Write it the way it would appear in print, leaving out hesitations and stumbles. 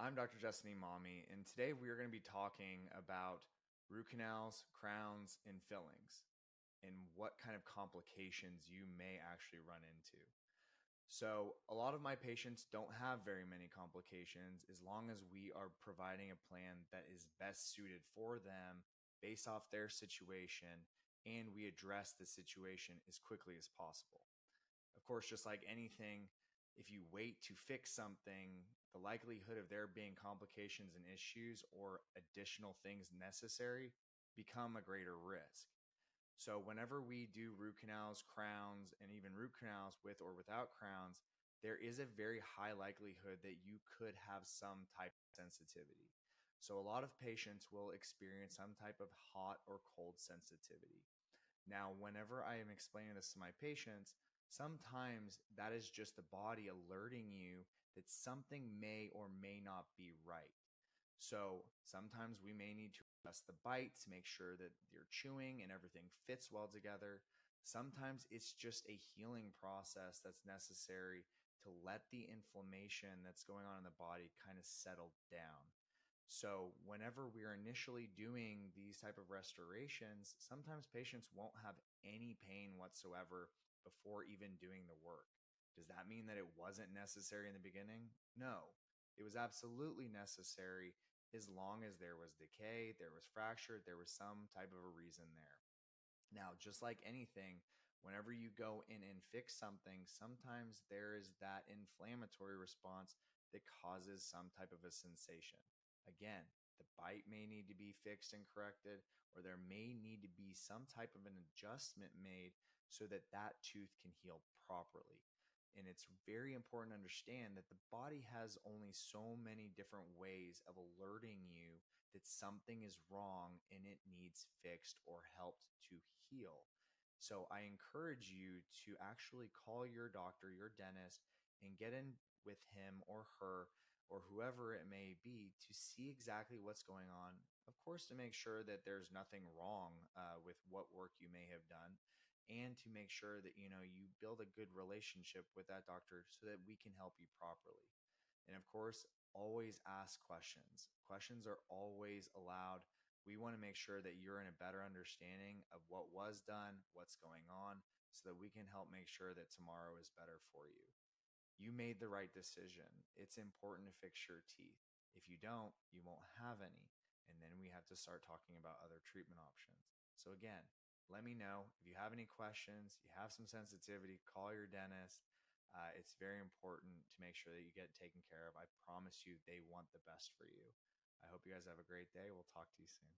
I'm Dr. Justin Emami, and today we are going to be talking about root canals, crowns, and fillings, and what kind of complications you may actually run into. So, a lot of my patients don't have very many complications as long as we are providing a plan that is best suited for them based off their situation, and we address the situation as quickly as possible. Of course, just like anything, if you wait to fix something, the likelihood of there being complications and issues or additional things necessary become a greater risk. So, whenever we do root canals, crowns, and even root canals with or without crowns, there is a very high likelihood that you could have some type of sensitivity. So, a lot of patients will experience some type of hot or cold sensitivity. Now, whenever I am explaining this to my patients, sometimes that is just the body alerting you that something may or may not be right. So sometimes we may need to adjust the bite to make sure that you're chewing and everything fits well together. Sometimes it's just a healing process that's necessary to let the inflammation that's going on in the body kind of settle down. So whenever we are initially doing these type of restorations, sometimes patients won't have any pain whatsoever before even doing the work. Does that mean that it wasn't necessary in the beginning? No, it was absolutely necessary as long as there was decay, there was fracture, there was some type of a reason there. Now, just like anything, whenever you go in and fix something, sometimes there is that inflammatory response that causes some type of a sensation. Again, the bite may need to be fixed and corrected, or there may need to be some type of an adjustment made so that that tooth can heal properly. And it's very important to understand that the body has only so many different ways of alerting you that something is wrong and it needs fixed or helped to heal. So I encourage you to actually call your doctor, your dentist, and get in with him or her or whoever it may be to see exactly what's going on. Of course, to make sure that there's nothing wrong with what work you may have done, and to make sure that you build a good relationship with that doctor so that we can help you properly. And of course, always ask questions. Questions are always allowed. We want to make sure that you're in a better understanding of what was done, what's going on, so that we can help make sure that tomorrow is better for you. You made the right decision. It's important to fix your teeth. If you don't, you won't have any. And then we have to start talking about other treatment options. So, again, let me know if you have any questions, you have some sensitivity, call your dentist. It's very important to make sure that you get taken care of. I promise you, they want the best for you. I hope you guys have a great day. We'll talk to you soon.